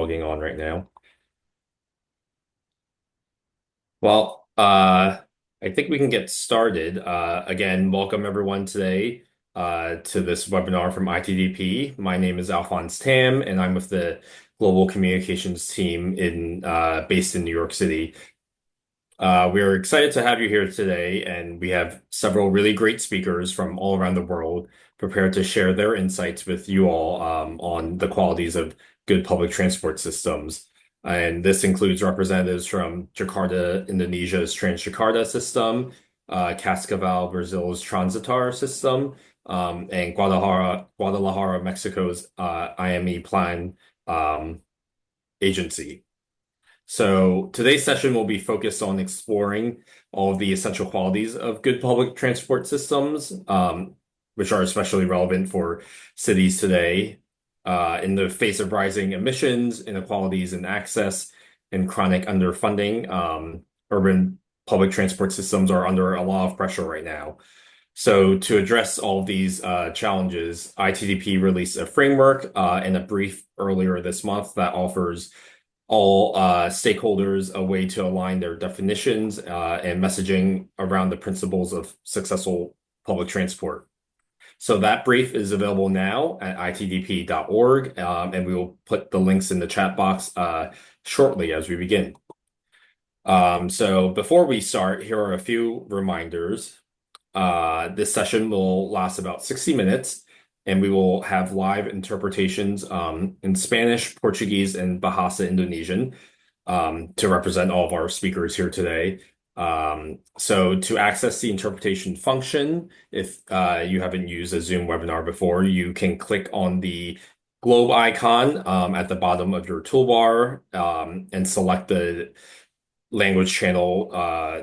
Logging on right now. Well, I think we can get started. Again, welcome everyone today to this webinar from ITDP. My name is Alphonse Tam, and I'm with the Global Communications team based in New York City. We're excited to have you here today, and we have several really great speakers from all around the world prepared to share their insights with you all on the qualities of good public transport systems. And this includes representatives from Jakarta, Indonesia's Transjakarta system, Cascavel, Brazil's Transitar system, and Guadalajara, Mexico's IME Plan agency. So today's session will be focused on exploring all of the essential qualities of good public transport systems, which are especially relevant for cities today, in the face of rising emissions, inequalities in access, and chronic underfunding. Urban public transport systems are under a lot of pressure right now. So to address all of these challenges, ITDP released a framework and a brief earlier this month that offers all stakeholders a way to align their definitions and messaging around the principles of successful public transport. So that brief is available now at itdp.org, and we will put the links in the chat box shortly as we begin. So before we start, here are a few reminders. This session will last about 60 minutes, and we will have live interpretations in Spanish, Portuguese, and Bahasa Indonesian to represent all of our speakers here today. So to access the interpretation function, if you haven't used a Zoom webinar before, you can click on the globe icon at the bottom of your toolbar and select the language channel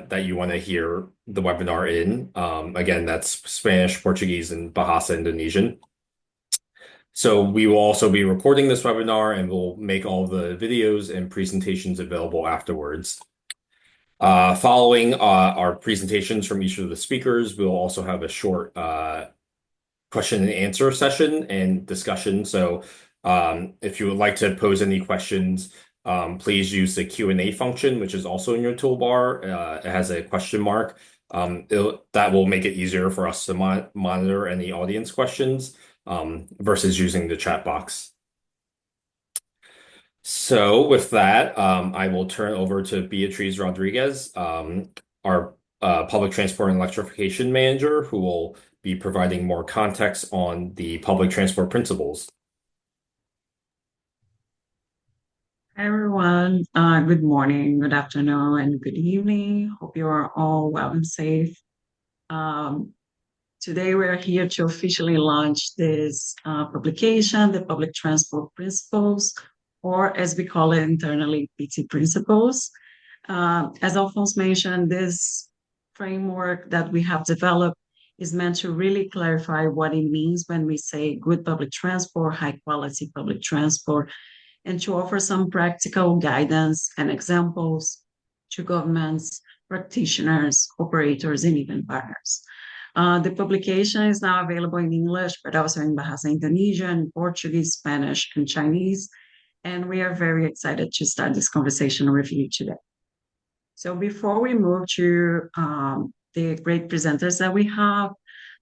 that you want to hear the webinar in. Again, that's Spanish, Portuguese, and Bahasa Indonesian. So we will also be recording this webinar, and we'll make all the videos and presentations available afterwards. Following our presentations from each of the speakers, we'll also have a short question and answer session and discussion. So if you would like to pose any questions, please use the Q&A function, which is also in your toolbar. It has a question mark. That will make it easier for us to monitor any audience questions versus using the chat box. So with that, I will turn over to Beatriz Rodriguez, our Public Transport and Electrification Manager, who will be providing more context on the public transport principles. Hi everyone. Good morning, good afternoon, and good evening. Hope you are all well and safe. Today we are here to officially launch this publication, the Public Transport Principles, or as we call it internally, PT Principles. As Alphonse mentioned, this framework that we have developed is meant to really clarify what it means when we say good public transport, high quality public transport, and to offer some practical guidance and examples to governments, practitioners, operators, and even partners. The publication is now available in English, but also in Bahasa Indonesian, Portuguese, Spanish, and Chinese. And we are very excited to start this conversation with you today. So before we move to the great presenters that we have,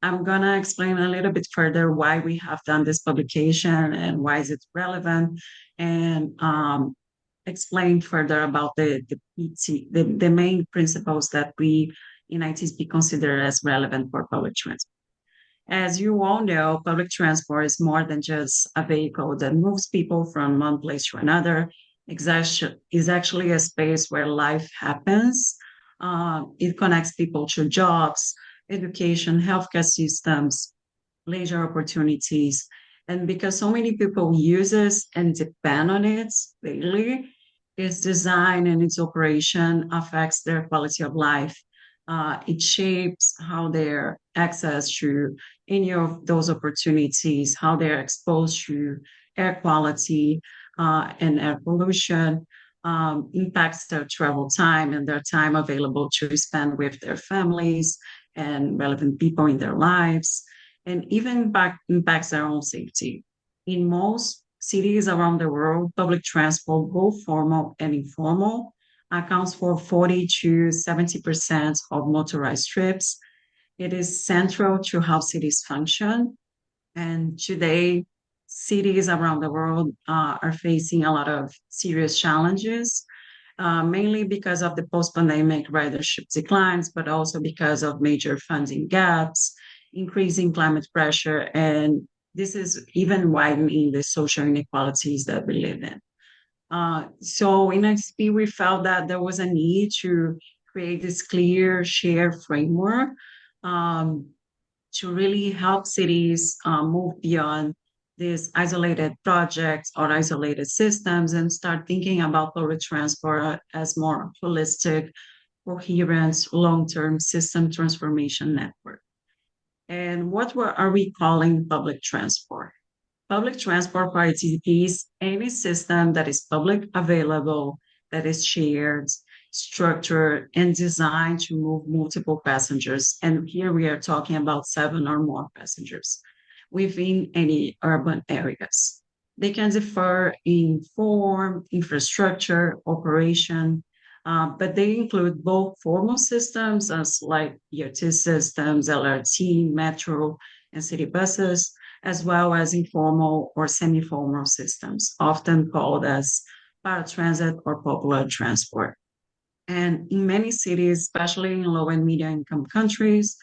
I'm going to explain a little bit further why we have done this publication and why is it relevant, and explain further about the main principles that we in ITDP consider as relevant for public transport. As you all know, public transport is more than just a vehicle that moves people from one place to another. Is actually a space where life happens. It connects people to jobs, education, healthcare systems, leisure opportunities. And because so many people use it and depend on it daily, its design and its operation affects their quality of life. It shapes how they're access to any of those opportunities, how they're exposed to air quality and air pollution, impacts their travel time and their time available to spend with their families and relevant people in their lives, and even impacts their own safety. In most cities around the world, public transport, both formal and informal, accounts for 40 to 70% of motorized trips. It is central to how cities function. And today, cities around the world are facing a lot of serious challenges, mainly because of the post-pandemic ridership declines, but also because of major funding gaps, increasing climate pressure, and this is even widening the social inequalities that we live in. So in XP, we felt that there was a need to create this clear shared framework um, to really help cities move beyond these isolated projects or isolated systems and start thinking about public transport as more holistic, coherent, long-term system transformation network. And are we calling public transport? Public transport for ITDP is any system that is public available, that is shared, structured, and designed to move multiple passengers. And here we are talking about 7 or more passengers within any urban areas. They can differ in form, infrastructure, operation, but they include both formal systems as like BRT systems, LRT, metro, and city buses, as well as informal or semi-formal systems, often called as paratransit or popular transport. And in many cities, especially in low and medium income countries,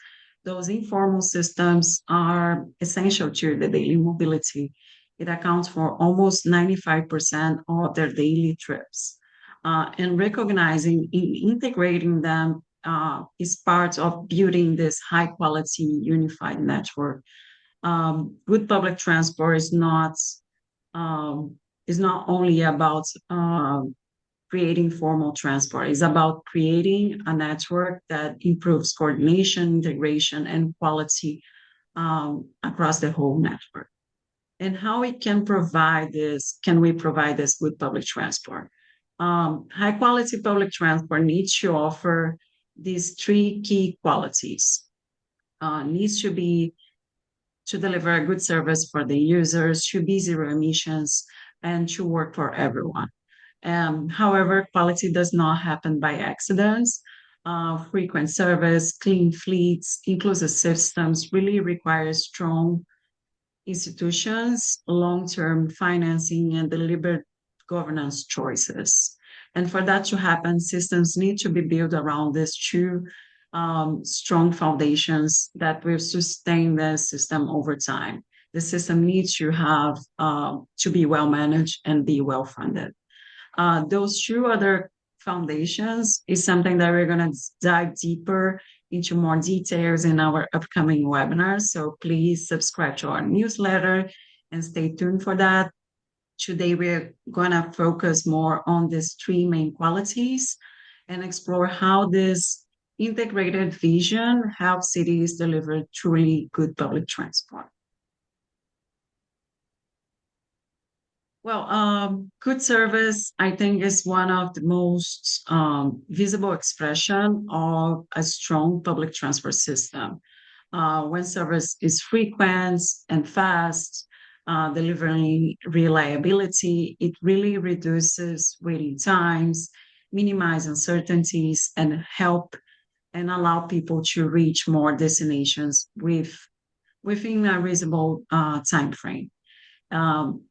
those informal systems are essential to the daily mobility. It accounts for almost 95% of their daily trips. And recognizing and integrating them is part of building this high quality unified network. Good public transport um, is not only about creating formal transport. It's about creating a network that improves coordination, integration, and quality across the whole network. And how we can provide this? Can we provide this with public transport? High quality public transport needs to offer these 3 key qualities. Needs to deliver a good service for the users, to be zero emissions, and to work for everyone. However, quality does not happen by accidents. Frequent service, clean fleets, inclusive systems really require strong institutions, long-term financing, and deliberate governance choices. And for that to happen, systems need to be built around these 2 strong foundations that will sustain the system over time. The system needs to have to be well managed and be well funded. Those 2 other foundations is something that we're going to dive deeper into more details in our upcoming webinars. So please subscribe to our newsletter and stay tuned for that. Today, we're going to focus more on these 3 main qualities and explore how this integrated vision helps cities deliver truly good public transport. Well, good service, I think, is one of the most visible expression of a strong public transport system. When service is frequent and fast, delivering reliability, it really reduces waiting times, minimize uncertainties, and help and allow people to reach more destinations within a reasonable time frame.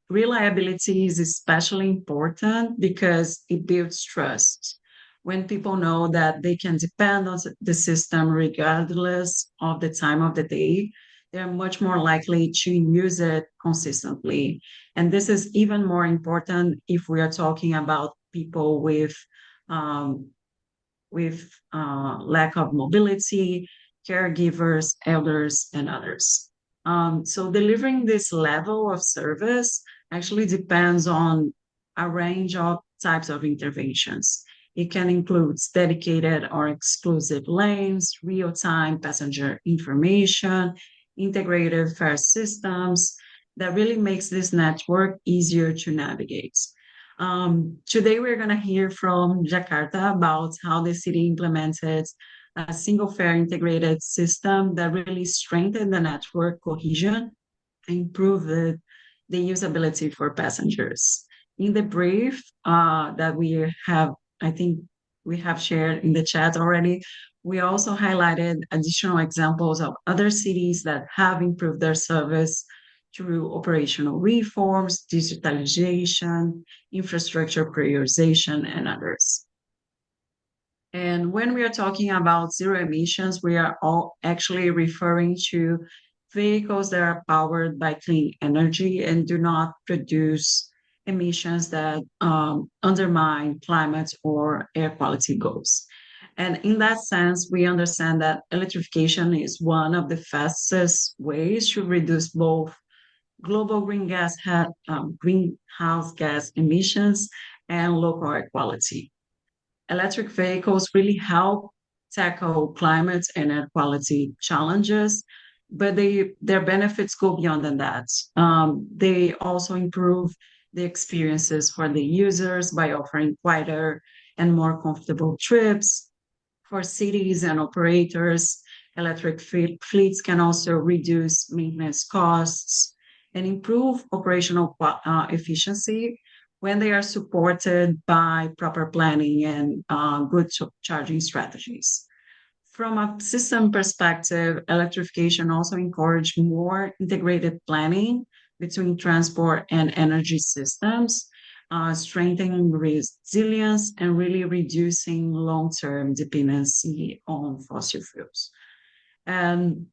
Reliability is especially important because it builds trust. When people know that they can depend on the system regardless of the time of the day, they're much more likely to use it consistently. And this is even more important if we are talking about people with lack of mobility, caregivers, elders, and others. So delivering this level of service actually depends on a range of types of interventions. It can include dedicated or exclusive lanes, real-time passenger information, integrated fare systems that really makes this network easier to navigate. Today, we're going to hear from Jakarta about how the city implemented a single fare integrated system that really strengthened the network cohesion, improved the usability for passengers. In the brief that we have, I think we have shared in the chat already, we also highlighted additional examples of other cities that have improved their service through operational reforms, digitalization, infrastructure prioritization, and others. And when we are talking about zero emissions, we are all actually referring to vehicles that are powered by clean energy and do not produce emissions that undermine climate or air quality goals. And in that sense, we understand that electrification is one of the fastest ways to reduce both global greenhouse gas emissions and local air quality. Electric vehicles really help tackle climate and air quality challenges, but their benefits go beyond than that. They also improve the experiences for the users by offering quieter and more comfortable trips. For cities and operators, electric fleets can also reduce maintenance costs and improve operational efficiency when they are supported by proper planning and good charging strategies. From a system perspective, electrification also encourages more integrated planning between transport and energy systems, strengthening resilience and really reducing long-term dependency on fossil fuels. And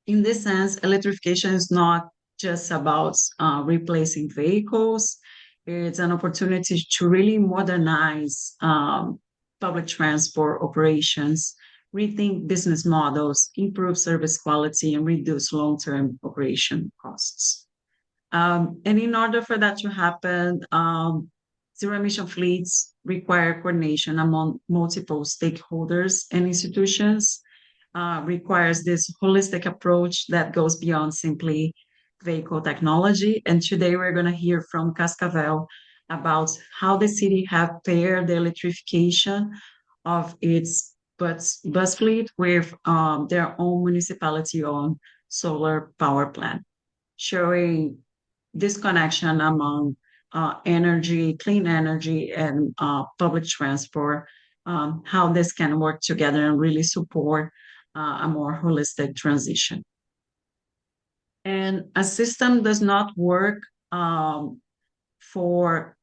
in this sense, electrification is not just about replacing vehicles. It's an opportunity to really modernize public transport operations, rethink business models, improve service quality, and reduce long-term operation costs. And in order for that to happen, zero-emission fleets require coordination among multiple stakeholders and institutions, requires this holistic approach that goes beyond simply vehicle technology. And today we're going to hear from Cascavel about how the city have paired the electrification of its bus fleet with their own municipality-owned solar power plant, showing this connection among energy, clean energy, and public transport, how this can work together and really support a more holistic transition. And a system does not work for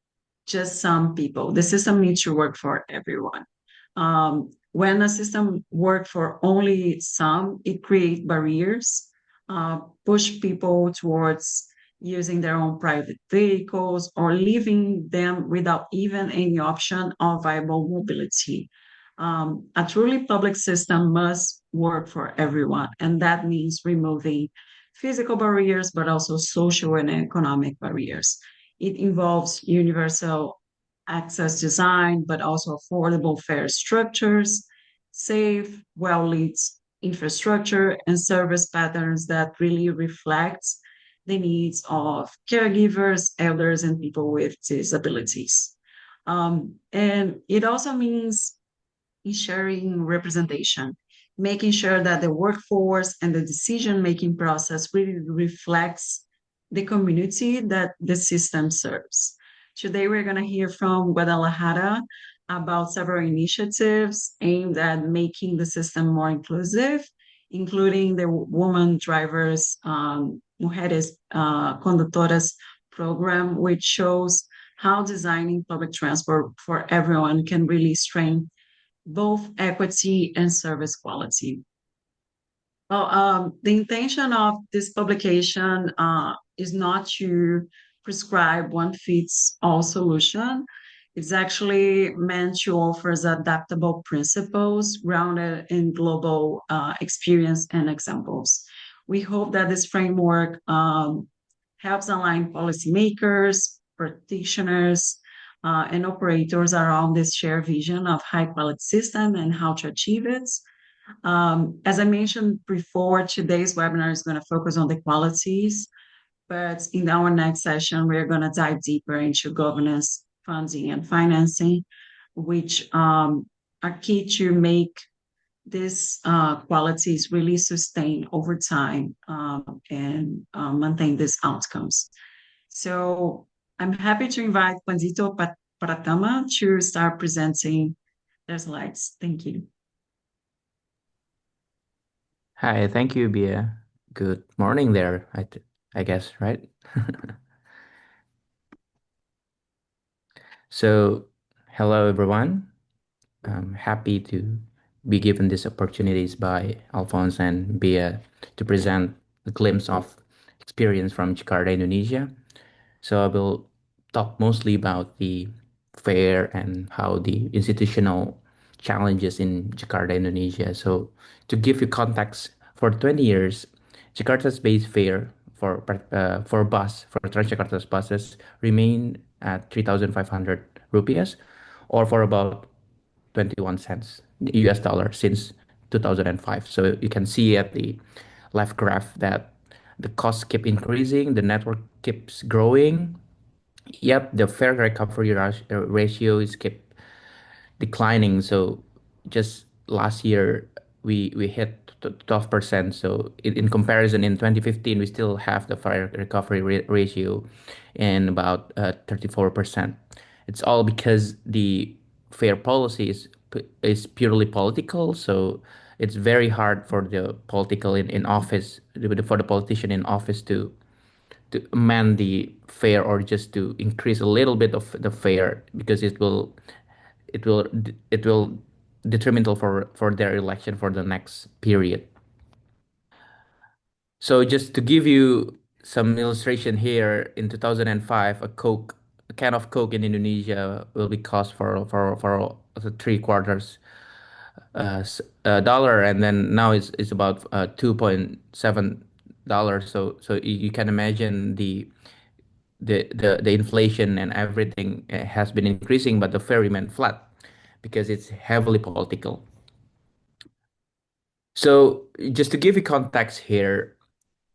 just some people. The system needs to work for everyone. When a system works for only some, it creates barriers, push people towards using their own private vehicles or leaving them without even any option of viable mobility. A truly public system must work for everyone, and that means removing physical barriers, but also social and economic barriers. It involves universal access design, but also affordable fare structures, safe, well-lit infrastructure, and service patterns that really reflects the needs of caregivers, elders, and people with disabilities. And it also means ensuring representation, making sure that the workforce and the decision-making process really reflects the community that the system serves. Today, we're going to hear from Guadalajara about several initiatives aimed at making the system more inclusive, including the Women Drivers, Mujeres Conductoras program, which shows how designing public transport for everyone can really strengthen both equity and service quality. Well, the intention of this publication is not to prescribe one fits all solution. It's actually meant to offer adaptable principles grounded in global experience and examples. We hope that this framework helps align policymakers, practitioners, and operators around this shared vision of high quality system and how to achieve it. As I mentioned before, today's webinar is going to focus on the qualities, but in our next session, we're going to dive deeper into governance, funding, and financing, which are key to make these qualities really sustain over time and maintain these outcomes. So I'm happy to invite Pratama to start presenting their slides. Thank you. Hi, thank you, Bia. Good morning there, I guess, right? So, hello everyone. I'm happy to be given these opportunities by Alphonse and Bia to present a glimpse of experience from Jakarta, Indonesia. So I will talk mostly about the fair and how the institutional challenges in Jakarta, Indonesia. So to give you context, for 20 years, Jakarta's base fare for Transjakarta's buses remain at 3,500 rupiahs, or for about 21 cents US dollar since 2005. So you can see at the left graph that the costs keep increasing, the network keeps growing, yet the fare recovery ratio is kept declining. So just last year we hit 12%. So in comparison, in 2015 we still have the fare recovery ratio in about 34%. It's all because the fare policy is purely political. So it's very hard for the political in office for the politician in office to amend the fare or just to increase a little bit of the fare because it will detrimental for their election for the next period. So just to give you some illustration here, in 2005, a can of Coke in Indonesia will be cost for the three quarters dollar, and then now it's about $2.7. So you can imagine the inflation and everything has been increasing, but the fare remained flat because it's heavily political. So just to give you context here,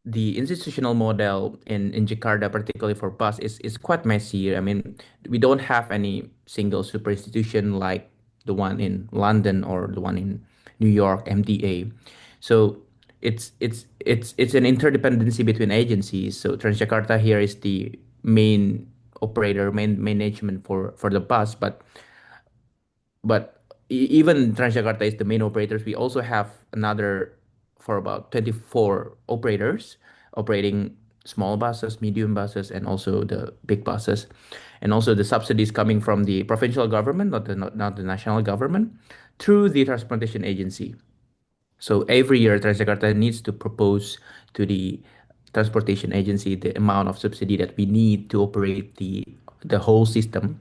the institutional model in Jakarta, particularly for bus, is quite messy. I mean, we don't have any single super institution like the one in London or the one in New York, MTA. So it's an interdependency between agencies. So Transjakarta here is the main operator, main management for the bus, but even Transjakarta is the main operators. We also have another for about 24 operators operating small buses, medium buses, and also the big buses. And also the subsidies coming from the provincial government, not the national government, through the transportation agency. So every year, Transjakarta needs to propose to the transportation agency the amount of subsidy that we need to operate the whole system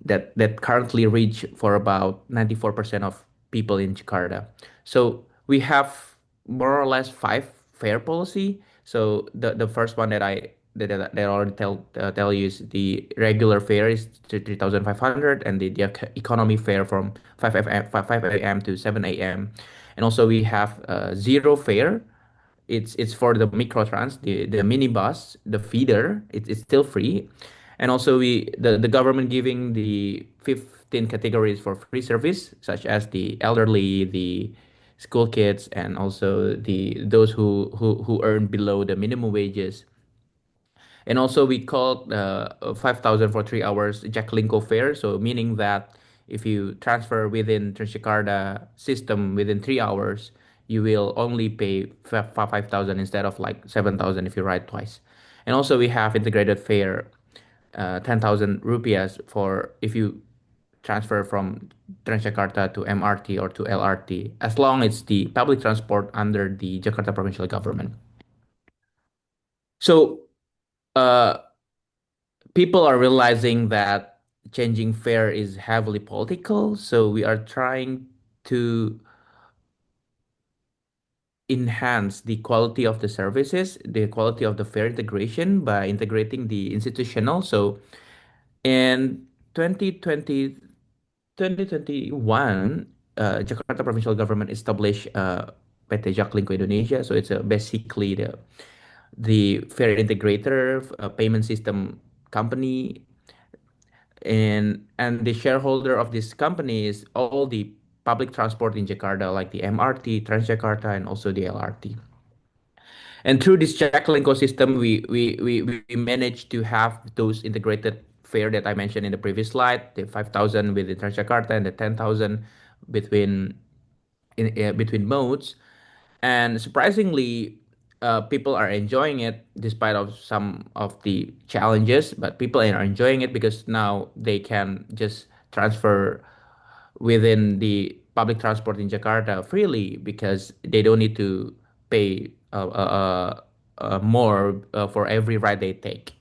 that currently reach for about 94% of people in Jakarta. So we have more or less five fare policy. So the first one that I already tell you is the regular fare is 3,500, and the economy fare from 5 a.m. to 7 a.m. And also we have zero fare. It's for the microtrans, the minibus, the feeder. It's still free, and also the government giving the 15 categories for free service, such as the elderly, the school kids, and also the those who earn below the minimum wages. And also we call 5,000 for 3 hours Jacklinko fare. So meaning that if you transfer within Transjakarta system within 3 hours, you will only pay 5,000 instead of like 7,000 if you ride twice. And also we have integrated fare, 10,000 rupiahs for if you transfer from Transjakarta to MRT or to LRT, as long as the public transport under the Jakarta provincial government. So uh, people are realizing that changing fare is heavily political. So we are trying to enhance the quality of the services, the quality of the fare integration by integrating the institutional. So in 2020, 2021, Jakarta provincial government established PT Jaklingko Indonesia. So it's basically the fare integrator, payment system company, and the shareholder of this company is all the public transport in Jakarta, like the MRT, Transjakarta, and also the LRT. And through this Jackal ecosystem, we managed to have those integrated fare that I mentioned in the previous slide, the 5,000 within Transjakarta and the 10,000 between between modes. And surprisingly, people are enjoying it despite of some of the challenges. But people are enjoying it because now they can just transfer within the public transport in Jakarta freely because they don't need to pay more for every ride they take.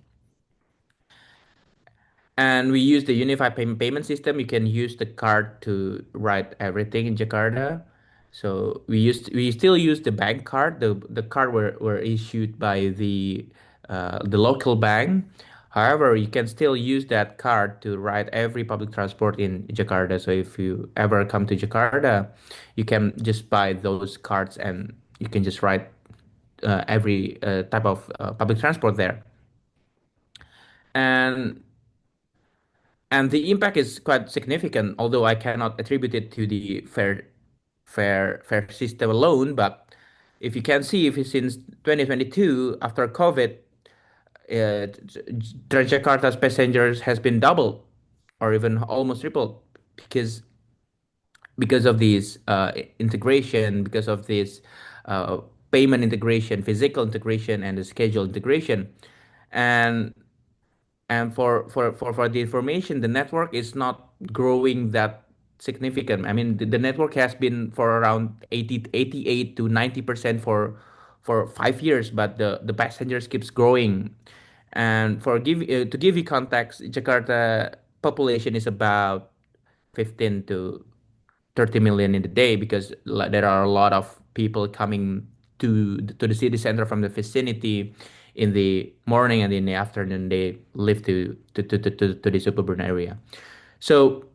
And we use the unified payment system. You can use the card to write everything in Jakarta. So we still use the bank card. The card were issued by the local bank. However, you can still use that card to ride every public transport in Jakarta. So if you ever come to Jakarta, you can just buy those cards and you can just ride every type of public transport there. And the impact is quite significant, although I cannot attribute it to the fair system alone. But if you can see, if since 2022, after COVID, Transjakarta's passengers has been doubled or even almost tripled because of this integration, because of this uh, payment integration, physical integration, and the schedule integration. And for the information, the network is not growing that significant. I mean, the network has been for around 88 to 90% for 5 years, but the passengers keeps growing. And to give you context, Jakarta population is about 15 to 30 million in the day because there are a lot of people coming to the city center from the vicinity in the morning, and in the afternoon they live to the suburban area. So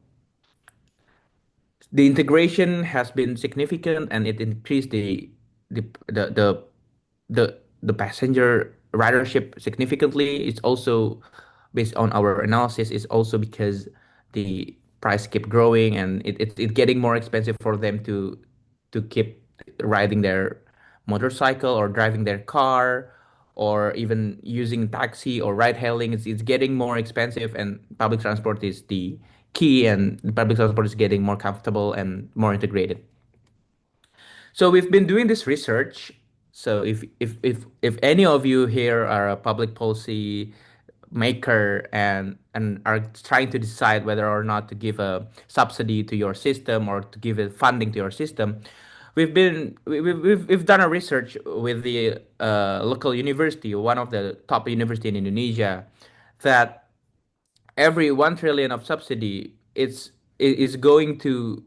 the integration has been significant and it increased the the the the passenger ridership significantly. It's also based on our analysis. It's also because the price keep growing and it's getting more expensive for them to keep riding their motorcycle or driving their car or even using taxi or ride hailing. It's getting more expensive, and public transport is the key, and the public transport is getting more comfortable and more integrated. So we've been doing this research. So if any of you here are a public policy maker and are trying to decide whether or not to give a subsidy to your system or to give a funding to your system, we've done a research with the local university, one of the top university in Indonesia, that every 1 trillion of subsidy is going to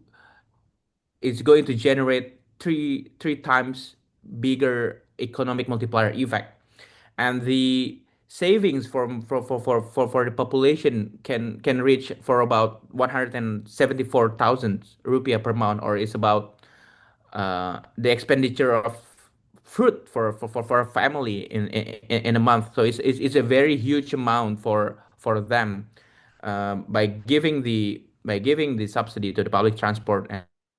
generate three times bigger economic multiplier effect, and the savings for the population can reach for about 174,000 rupiah per month, or is about the expenditure of fruit for a family in a month. So it's a very huge amount for them by giving the subsidy to the public transport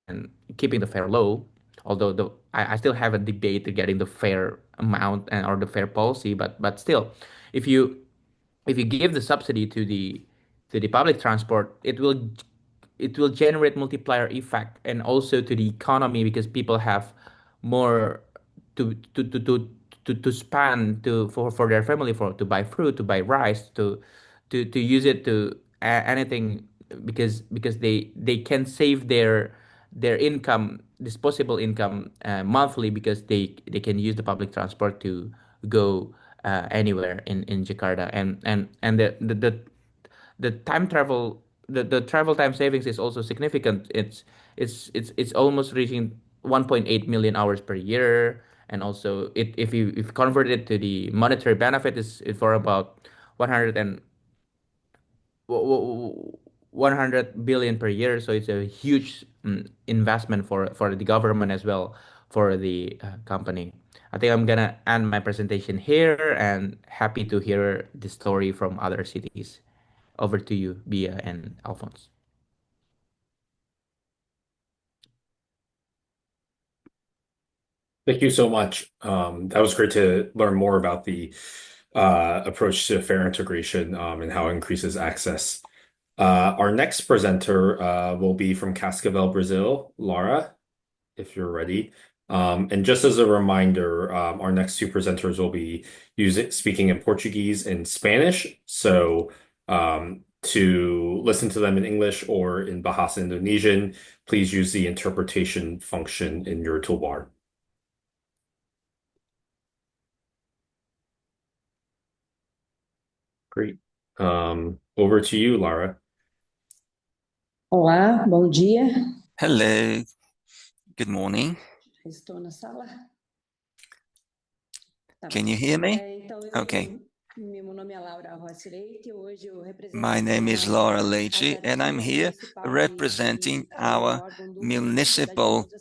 and keeping the fare low. Although I still have a debate regarding the fare amount and or the fare policy, but still, if you give the subsidy to the public transport, it will generate multiplier effect and also to the economy because people have more to to to to to spend for their family, for to buy fruit, to buy rice, to use it to anything, because they can save their income, disposable income, monthly, because they can use the public transport to go anywhere in Jakarta. And the time travel, the travel time savings is also significant. It's almost reaching 1.8 million hours per year. And also if you convert it to the monetary benefit, is for about 100 and 100 billion per year. So it's a huge investment for the government as well, for the company. I think I'm gonna end my presentation here, and happy to hear the story from other cities. Over to you, Bia and Alphonse. Thank you so much. That was great to learn more about the approach to fare integration and how it increases access. Our next presenter will be from Cascavel, Brazil, Laura, if you're ready. And just as a reminder, our next two presenters will be speaking in Portuguese and Spanish. So to listen to them in English or in Bahasa Indonesian, please use the interpretation function in your toolbar. Great. Over to you, Lara. Olá, bom dia. Hello, good morning. Estou na sala. Tá Can bom. you hear me? Então, Okay. meu nome é Laura Rossi Leite e hoje eu represento My name is Laura Leite, and I'm here representing our municipal que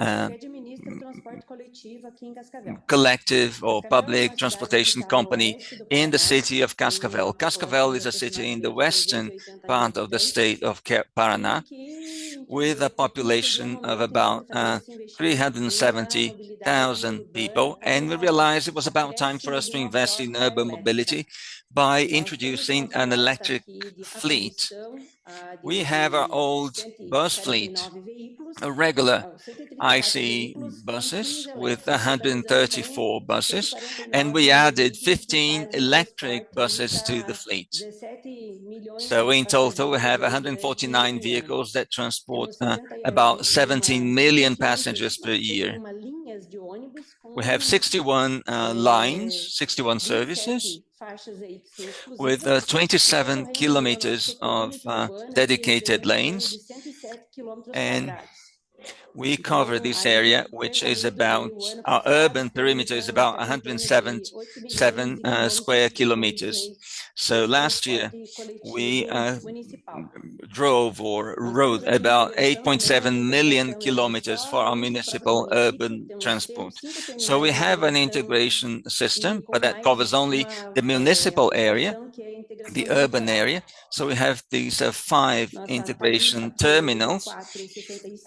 administra o transporte coletivo aqui em Cascavel. collective or public transportation company in the city of Cascavel. Cascavel is a city in the western part of the state of Paraná, with a population of about 370,000 people. And we realized it was about time for us to invest in urban mobility by introducing an electric fleet. We have our old bus fleet, a regular IC buses with 134 buses, and we added 15 electric buses to the fleet. So in total, we have 149 vehicles that transport about 17 million passengers per year. We have 61 lines, 61 services, with 27 kilometers of dedicated lanes, and we cover this area, which is about, our urban perimeter is about 107 square kilometers. So last year, we drove or rode about 8.7 million kilometers for our municipal urban transport. So we have an integration system, but that covers only the municipal area, the urban area. So we have these 5 integration terminals,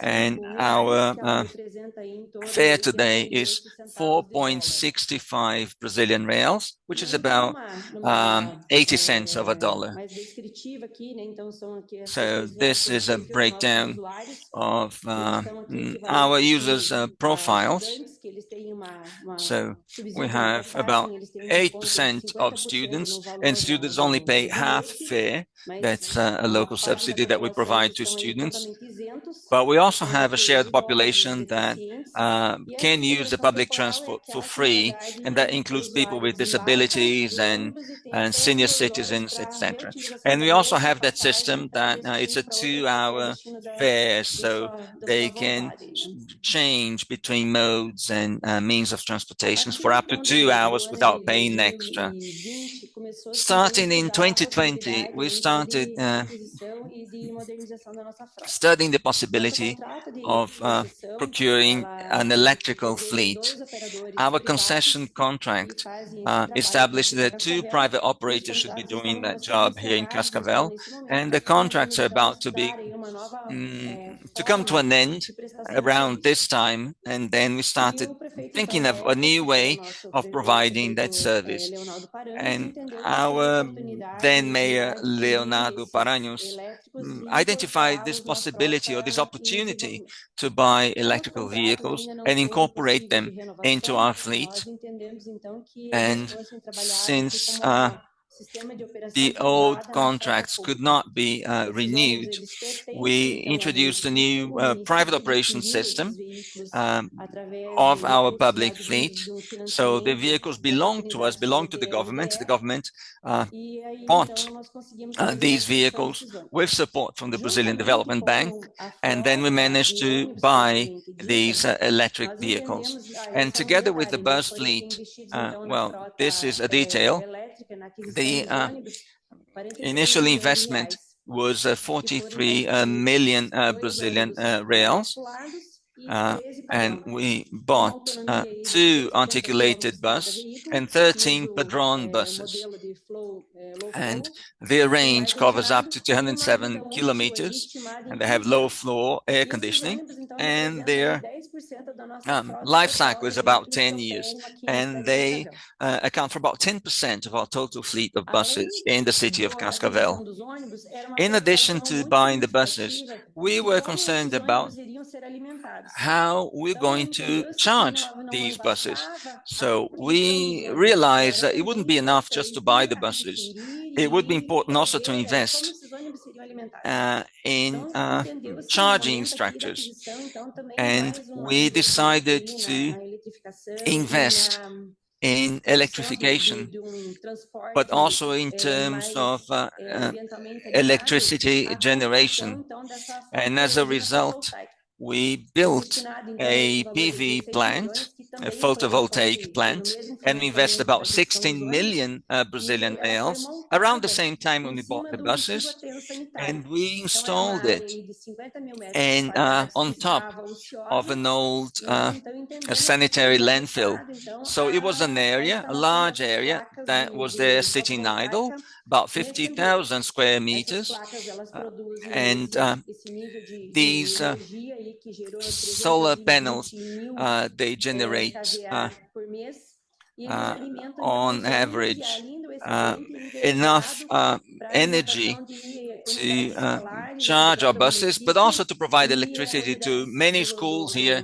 and our fare today is 4.65 Brazilian reals, which is about 80 cents of a dollar. So this is a breakdown of our users' profiles. So we have about 8% of students, and students only pay half fare. That's a local subsidy that we provide to students. But we also have a shared population that can use the public transport for free, and that includes people with disabilities and senior citizens, etc. And we also have that system that it's a 2-hour fare, so they can change between modes and means of transportation for up to 2 hours without paying extra. Starting in 2020, we started studying the possibility of procuring an electrical fleet. Our concession contract established that 2 private operators should be doing that job here in Cascavel, and the contracts are about to be to come to an end around this time, and then we started thinking of a new way of providing that service. And our then Mayor, Leonardo Paranhos, identified this possibility or this opportunity to buy electrical vehicles and incorporate them into our fleet. And since the old contracts could not be renewed, we introduced a new private operation system of our public fleet. So the vehicles belong to us, belong to the government. The government bought these vehicles with support from the Brazilian Development Bank, and then we managed to buy these electric vehicles. And together with the bus fleet, well, this is a detail. The initial investment was 43 million Brazilian reals. And we bought 2 articulated buses and 13 Padron buses. And their range covers up to 207 kilometers, and they have low floor air conditioning, and they're life cycle is about 10 years, and they account for about 10% of our total fleet of buses in the city of Cascavel. In addition to buying the buses, we were concerned about how we're going to charge these buses. So we realized that it wouldn't be enough just to buy the buses. It would be important also to invest in charging structures. And we decided to invest in electrification, but also in terms of electricity generation. And as a result, we built a PV plant, a photovoltaic plant, and we invested about 16 million Brazilian reals around the same time when we bought the buses, and we installed it and on top of an old a sanitary landfill. So it was an area, a large area that was there sitting idle, about 50,000 square meters, and these solar panels, they generate on average enough energy to charge our buses, but also to provide electricity to many schools here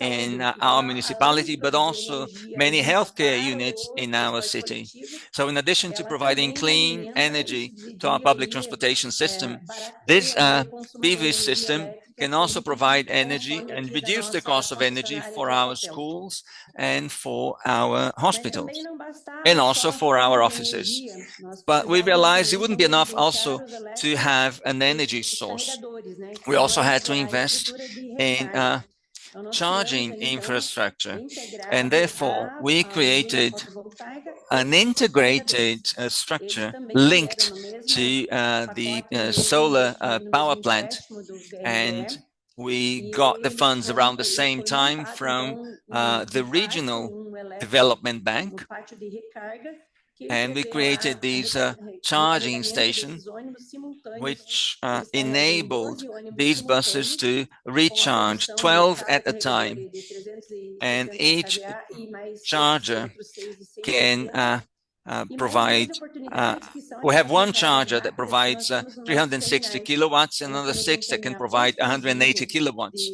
in our municipality, but also many healthcare units in our city. So in addition to providing clean energy to our public transportation system, this PV system can also provide energy and reduce the cost of energy for our schools and for our hospitals, and also for our offices. But we realized it wouldn't be enough also to have an energy source. We also had to invest in charging infrastructure, and therefore we created an integrated structure linked to the solar power plant, and we got the funds around the same time from the regional development bank, and we created these charging stations which enabled these buses to recharge 12 at a time, and each charger can provide, we have one charger that provides 360 kilowatts and another 6 that can provide 180 kilowatts.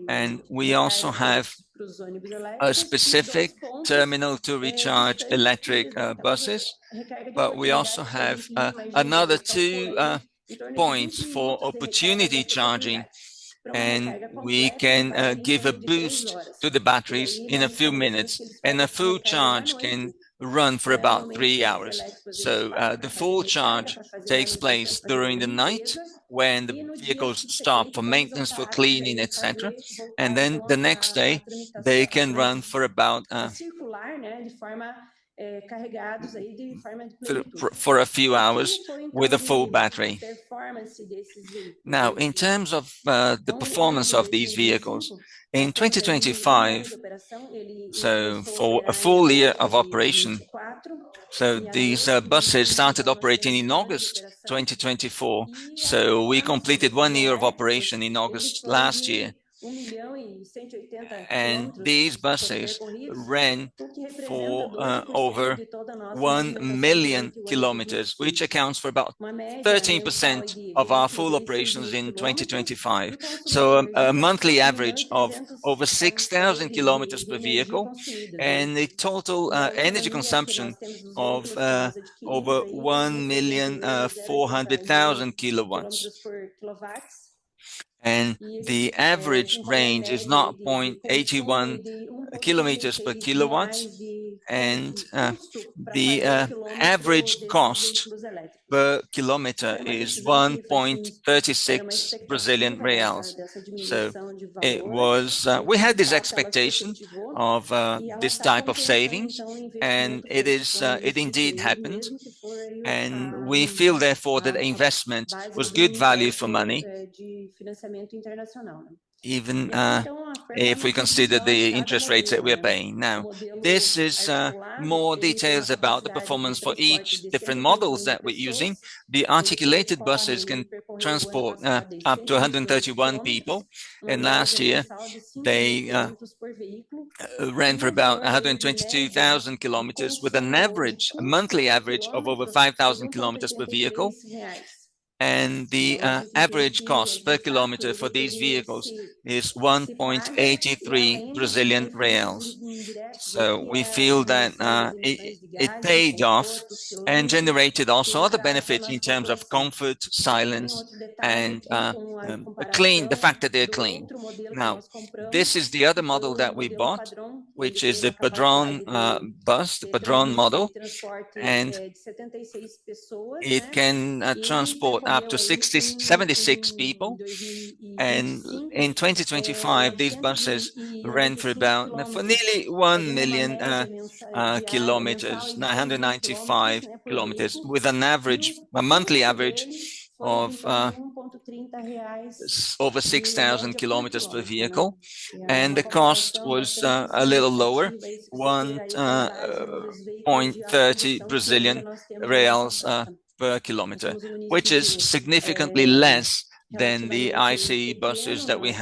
And we also have a specific terminal to recharge electric buses, but we also have another 2 points for opportunity charging, and we can give a boost to the batteries in a few minutes, and a full charge can run for about 3 hours. So the full charge takes place during the night when the vehicles stop for maintenance, for cleaning, etc. And then the next day they can run for about for a few hours with a full battery. Now, in terms of the performance of these vehicles, in 2025, so for a full year of operation, so these buses started operating in August 2024. So we completed 1 year of operation in August last year. And these buses ran for over 1 million kilometers, which accounts for about 13% of our full operations in 2025. So a monthly average of over 6,000 kilometers per vehicle, and a total energy consumption of over 1,400,000 kilowatts. And the average range is 0.81 kilometers per kilowatts, and the average cost per kilometer is 1.36 Brazilian reals. So it was, we had this expectation of this type of savings, and it indeed happened. And we feel therefore that the investment was good value for money. even if we consider the interest rates that we're paying. Now, this is more details about the performance for each different models that we're using. The articulated buses can transport up to 131 people, and last year they ran for about 122,000 kilometers with an average, a monthly average of over 5,000 kilometers per vehicle. And the average cost per kilometer for these vehicles is 1.83 Brazilian reals. So we feel that it paid off and generated also other benefits in terms of comfort, silence, and the fact that they're clean. Now, this is the other model that we bought, which is the Padron bus, the Padron model, and it can transport up to 76 people. And in 2025, these buses ran for nearly 1 million kilometers, 995 kilometers, with a monthly average of over 6,000 kilometers per vehicle. And the cost was a little lower, 1.30 Brazilian reals per kilometer, which is significantly less than the ICE buses that we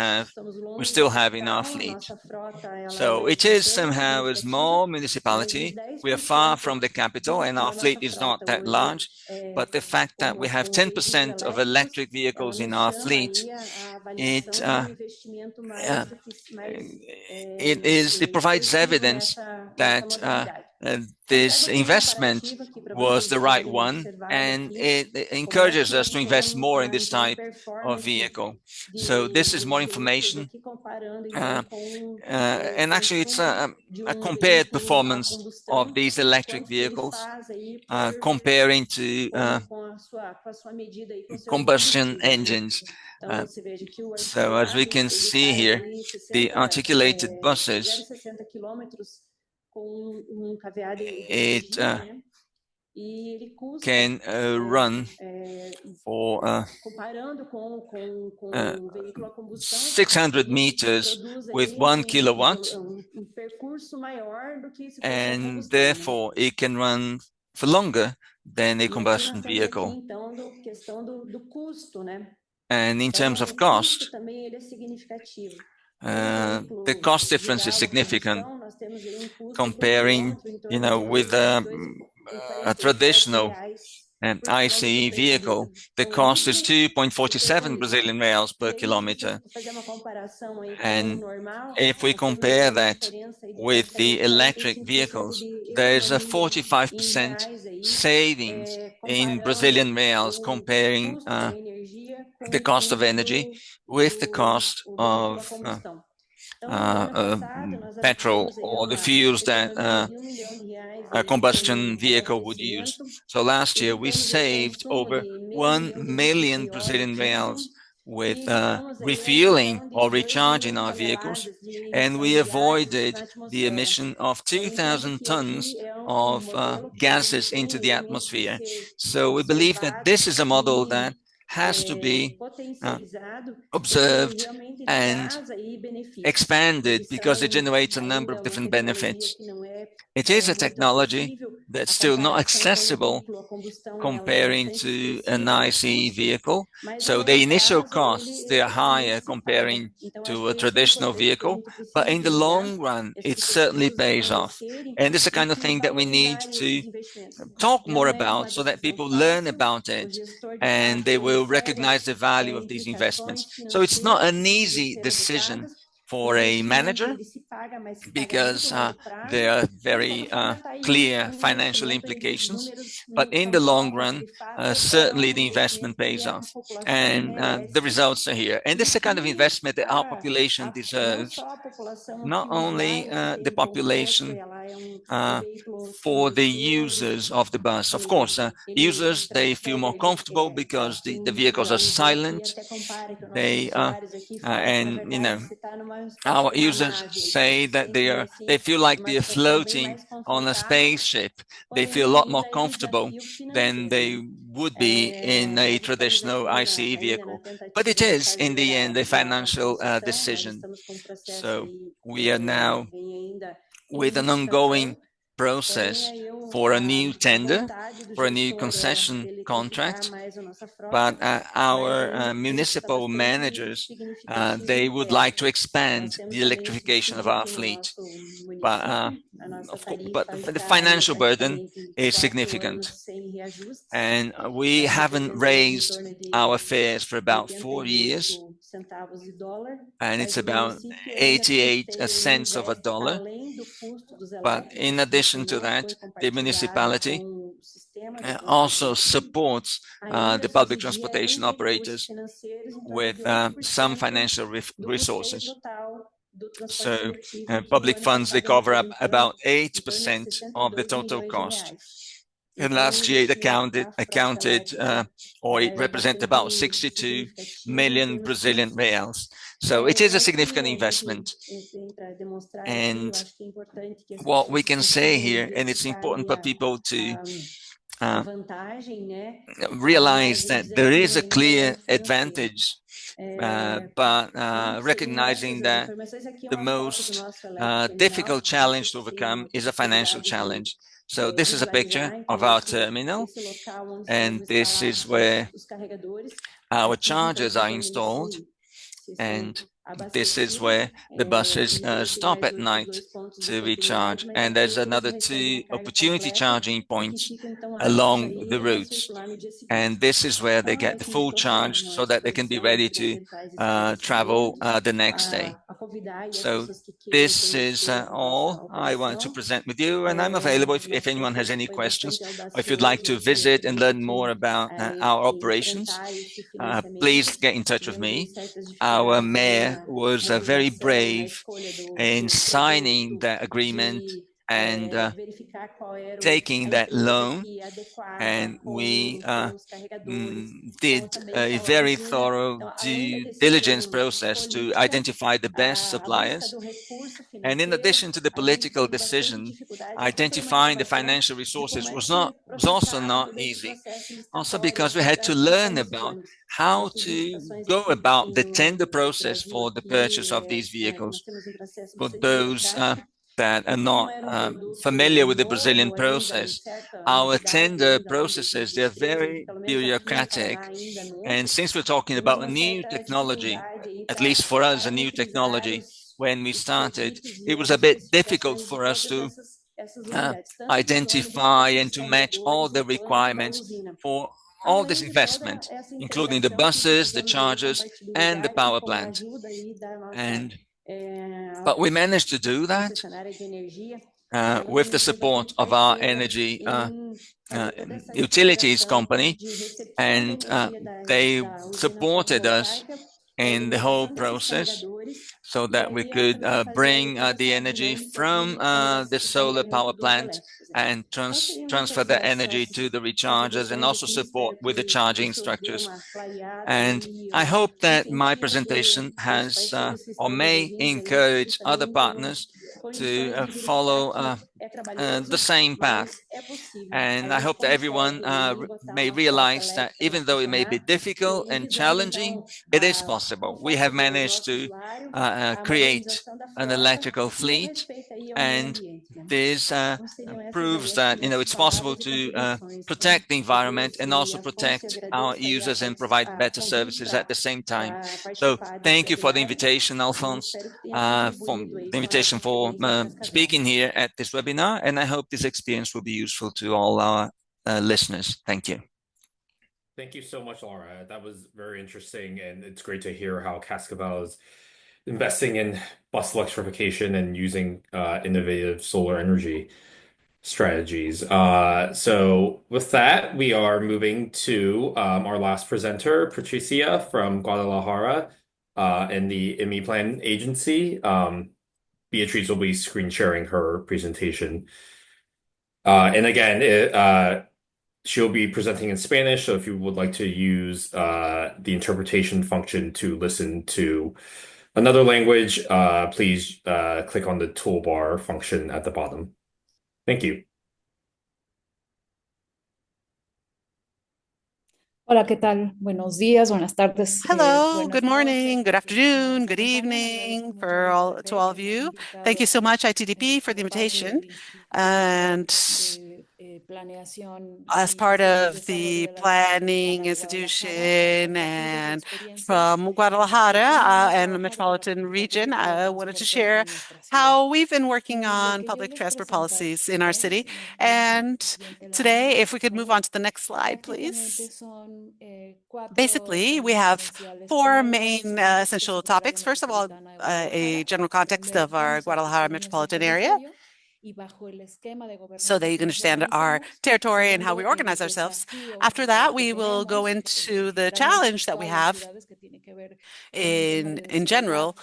still have in our fleet. So it is somehow a small municipality. We are far from the capital and our fleet is not that large, but the fact that we have 10% of electric vehicles in our fleet, it provides evidence that this investment was the right one, and it encourages us to invest more in this type of vehicle. So this is more information, and actually it's a compared performance of these electric vehicles comparing to combustion engines. So as we can see here, the articulated buses, it can run for 600 meters with 1 kilowatt, and therefore it can run for longer than a combustion vehicle. And in terms of cost, the cost difference is significant comparing, with a traditional ICE vehicle. The cost is 2.47 Brazilian reals per kilometer. And if we compare that with the electric vehicles, there is a 45% savings in Brazilian reals comparing the cost of energy with the cost of petrol or the fuels that a combustion vehicle would use. So last year we saved over 1 million Brazilian reals with refueling or recharging our vehicles, and we avoided the emission of 2,000 tons of gases into the atmosphere. So we believe that this is a model that has to be observed and expanded because it generates a number of different benefits. It is a technology that's still not accessible comparing to an ICE vehicle. So the initial costs, they are higher comparing to a traditional vehicle, but in the long run, it certainly pays off. And this is the kind of thing that we need to talk more about so that people learn about it and they will recognize the value of these investments. So it's not an easy decision for a manager because there are very clear financial implications, but in the long run, certainly the investment pays off, and the results are here. And this is the kind of investment that our population deserves, not only the population for the users of the bus. Of course, users, they feel more comfortable because the vehicles are silent. They and our users say that they feel like they are floating on a spaceship. They feel a lot more comfortable than they would be in a traditional ICE vehicle. But it is, in the end, a financial decision. So we are now with an ongoing process for a new tender, for a new concession contract. But our municipal managers, they would like to expand the electrification of our fleet. But the financial burden is significant. And we haven't raised our fares for about 4 years. And it's about 88 cents of a dollar. But in addition to that, the municipality also supports the public transportation operators with some financial resources. So public funds, they cover up about 8% of the total cost. And last year it accounted or it represented about 62 million Brazilian reals. So it is a significant investment. And what we can say here, and it's important for people to realize that there is a clear advantage, but recognizing that the most difficult challenge to overcome is a financial challenge. So this is a picture of our terminal, and this is where our chargers are installed, and this is where the buses stop at night to recharge. And there's another 2 opportunity charging points along the routes. And this is where they get the full charge so that they can be ready to travel the next day. So this is all I want to present with you, and I'm available if anyone has any questions, or if you'd like to visit and learn more about our operations, please get in touch with me. Our mayor was very brave in signing that agreement and taking that loan, and we did a very thorough due diligence process to identify the best suppliers. And in addition to the political decision, identifying the financial resources was also not easy. Also because we had to learn about how to go about the tender process for the purchase of these vehicles. For those that are not familiar with the Brazilian process, our tender processes, they're very bureaucratic. And since we're talking about a new technology, at least for us, a new technology, when we started, it was a bit difficult for us to identify and to match all the requirements for all this investment, including the buses, the chargers, and the power plant. But we managed to do that with the support of our energy utilities company, and they supported us in the whole process so that we could bring the energy from the solar power plant and transfer the energy to the rechargers, and also support with the charging structures. And I hope that my presentation has or may encourage other partners to follow the same path. And I hope that everyone may realize that even though it may be difficult and challenging, it is possible. We have managed to create an electrical fleet, and this proves that it's possible to protect the environment and also protect our users and provide better services at the same time. So thank you for the invitation, Alphonse, for the invitation for speaking here at this webinar, and I hope this experience will be useful to all our listeners. Thank you. Thank you so much, Laura. That was very interesting, and it's great to hear how Cascavel is investing in bus electrification and using innovative solar energy strategies. So with that, we are moving to our last presenter, Patricia from Guadalajara and the IMI Plan Agency. Beatriz will be screen sharing her presentation. And again, she'll be presenting in Spanish, so if you would like to use the interpretation function to listen to Another language, please click on the toolbar function at the bottom. Thank you. Hola, ¿qué tal? Buenos días, buenas tardes. Hello, good morning, good afternoon, good evening to all of you. Thank you so much, ITDP, for the invitation. And as part of the planning institution and from Guadalajara and the metropolitan region, I wanted to share how we've been working on public transport policies in our city. And today, if we could move on to the next slide, please. Basically, we have four main essential topics. First of all, a general context of our Guadalajara metropolitan area, so that you can understand our territory and how we organize ourselves. After that, we will go into the challenge that we have in general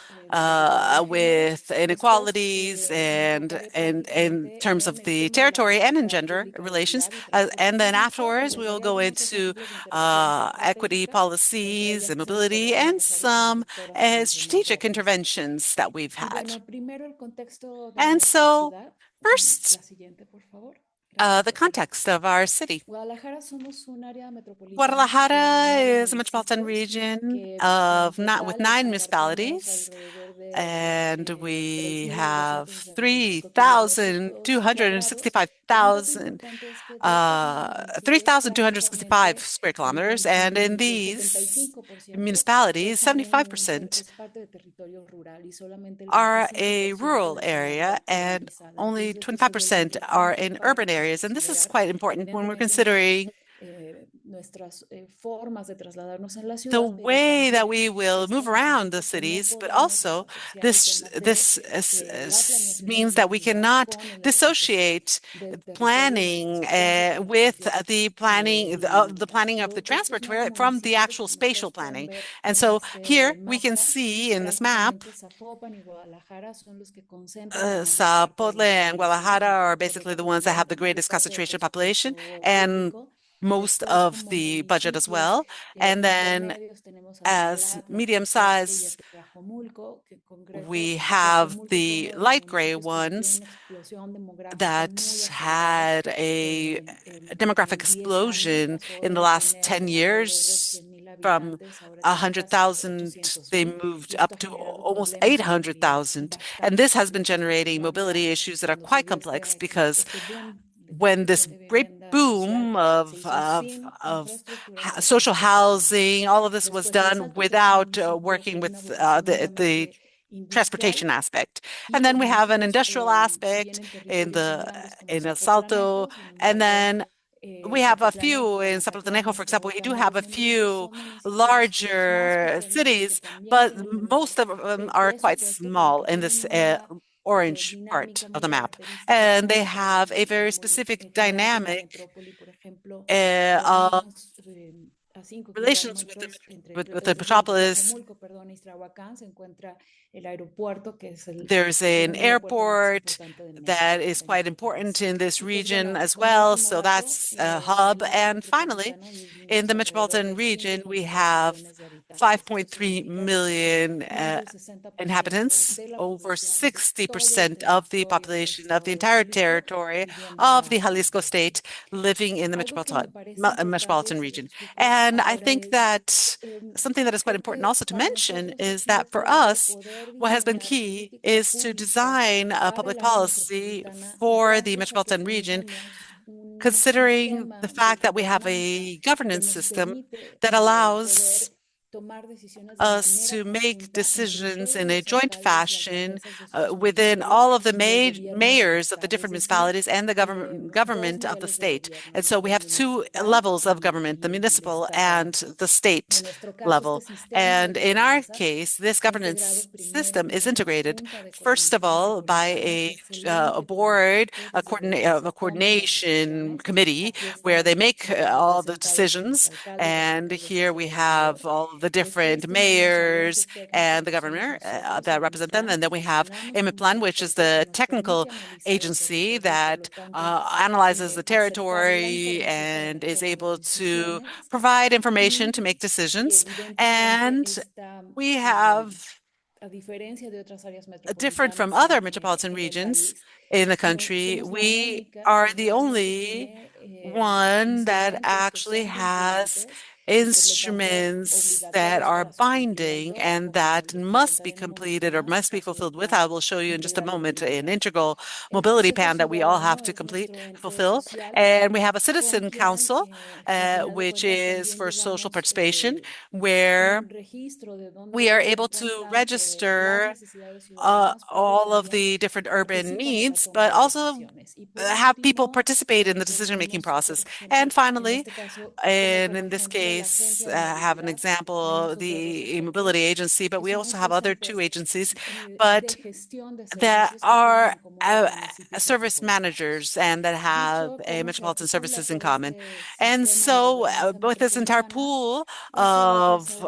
with inequalities and in terms of the territory and in gender relations. And then afterwards, we will go into equity policies and mobility and some strategic interventions that we've had. And so first, the context of our city. Guadalajara is a metropolitan region with 9 municipalities, and we have 3,265 square kilometers, and in these municipalities, 75% are a rural area, and only 25% are in urban areas. And this is quite important when we're considering the way that we will move around the cities, but also this means that we cannot dissociate planning with the planning of the transport from the actual spatial planning. And so here we can see in this map, Zapotle and Guadalajara are basically the ones that have the greatest concentration of population and most of the budget as well. And then as medium size, we have the light gray ones that had a demographic explosion in the last 10 years. From 100,000, they moved up to almost 800,000. And this has been generating mobility issues that are quite complex because when this great boom of social housing, all of this was done without working with the transportation aspect. And then we have an industrial aspect in El Salto, and then we have a few in Zapotlanejo, for example. We do have a few larger cities, but most of them are quite small in this orange part of the map. And they have a very specific dynamic of relations with the metropolis. There's an airport that is quite important in this region as well, so that's a hub. And finally, in the metropolitan region, we have 5.3 million inhabitants, over 60% of the population of the entire territory of the Jalisco state living in the metropolitan region. And I think that something that is quite important also to mention is that for us, what has been key is to design a public policy for the metropolitan region, considering the fact that we have a governance system that allows us to make decisions in a joint fashion within all of the mayors of the different municipalities and the government of the state. And so we have two levels of government, the municipal and the state level. And in our case, this governance system is integrated, first of all, by a board, a coordination committee, where they make all the decisions. And here we have all the different mayors and the governor that represent them. And then we have Emiplan, which is the technical agency that analyzes the territory and is able to provide information to make decisions. And we have different from other metropolitan regions in the country, we are the only one that actually has instruments that are binding and that must be completed or must be fulfilled with. I will show you in just a moment an integral mobility plan that we all have to fulfill. And we have a citizen council, which is for social participation, where we are able to register all of the different urban needs, but also have people participate in the decision-making process. And finally, and in this case, have an example, the mobility agency, but we also have other two agencies, but that are service managers and that have a metropolitan services in common. And so with this entire pool of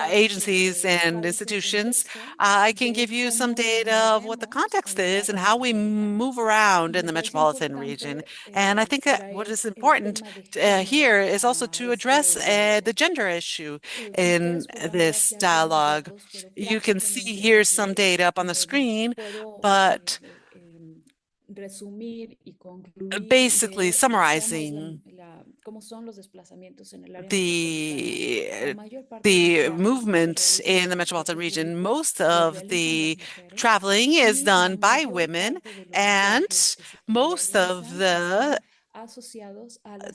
agencies and institutions, I can give you some data of what the context is and how we move around in the metropolitan region. And I think that what is important here is also to address the gender issue in this dialogue. You can see here some data up on the screen, but basically summarizing the movement in the metropolitan region, most of the traveling is done by women, and most of the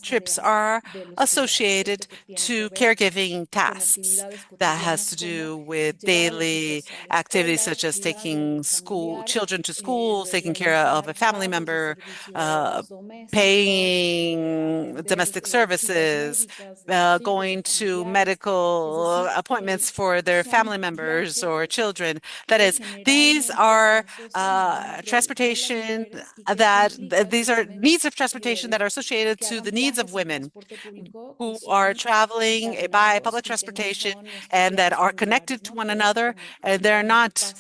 trips are associated to caregiving tasks that has to do with daily activities such as taking children to school, taking care of a family member, paying domestic services, going to medical appointments for their family members or children. That is, these are transportation these are needs of transportation that are associated to the needs of women who are traveling by public transportation and that are connected to one another. And they're not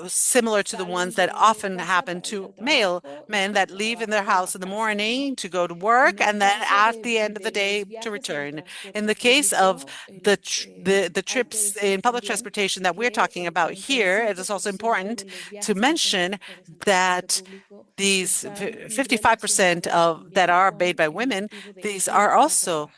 similar to the ones that often happen to male men that leave in their house in the morning to go to work and then at the end of the day to return. In the case of the trips in public transportation that we're talking about here, it is also important to mention that these 55% of that are made by women, these are also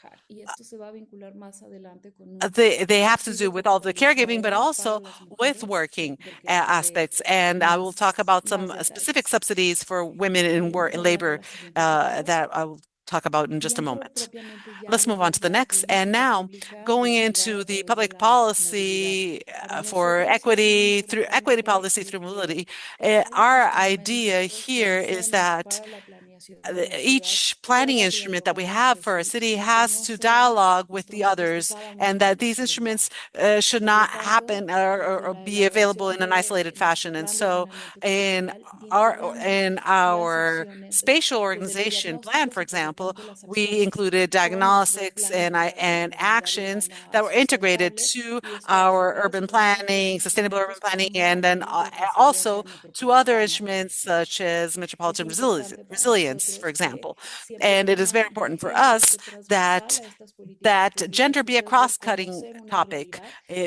they have to do with all the caregiving, but also with working aspects. And I will talk about some specific subsidies for women in work and labor that I will talk about in just a moment. Let's move on to the next. And now going into the public policy for equity through equity policy through mobility, our idea here is that each planning instrument that we have for a city has to dialogue with the others, and that these instruments should not happen or be available in an isolated fashion. And so in our spatial organization plan, for example, we included diagnostics and actions that were integrated to our urban planning, sustainable urban planning, and then also to other instruments such as metropolitan resilience, for example. And it is very important for us that gender be a cross-cutting topic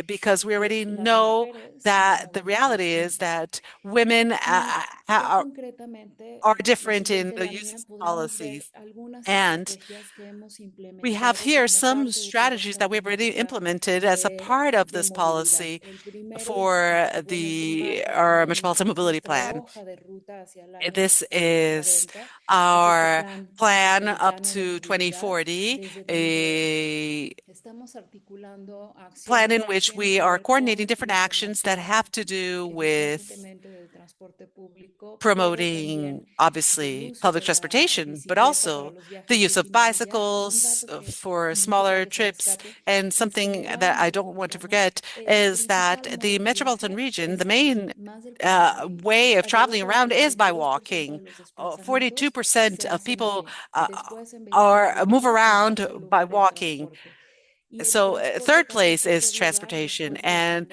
because we already know that the reality is that women are different in the use of policies. And we have here some strategies that we've already implemented as a part of this policy for our metropolitan mobility plan. This is our plan up to 2040, a plan in which we are coordinating different actions that have to do with promoting, obviously, public transportation, but also the use of bicycles for smaller trips. And something that I don't want to forget is that the metropolitan region, the main way of traveling around is by walking. 42% of people move around by walking. So third place is transportation, and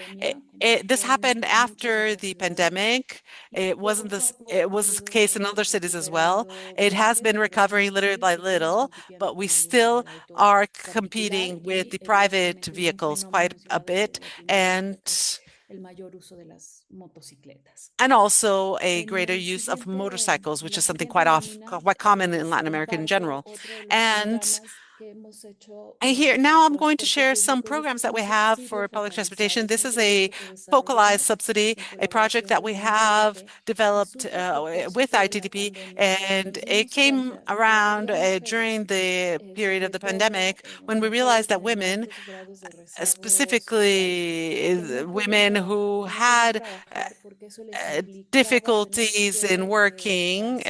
this happened after the pandemic. It wasn't this. It was the case in other cities as well. It has been recovering little by little, but we still are competing with the private vehicles quite a bit, and and also a greater use of motorcycles, which is something quite common in Latin America in general. And here now I'm going to share some programs that we have for public transportation. This is a focalized subsidy, a project that we have developed with ITDP, and it came around during the period of the pandemic when we realized that women, specifically women who had difficulties in working,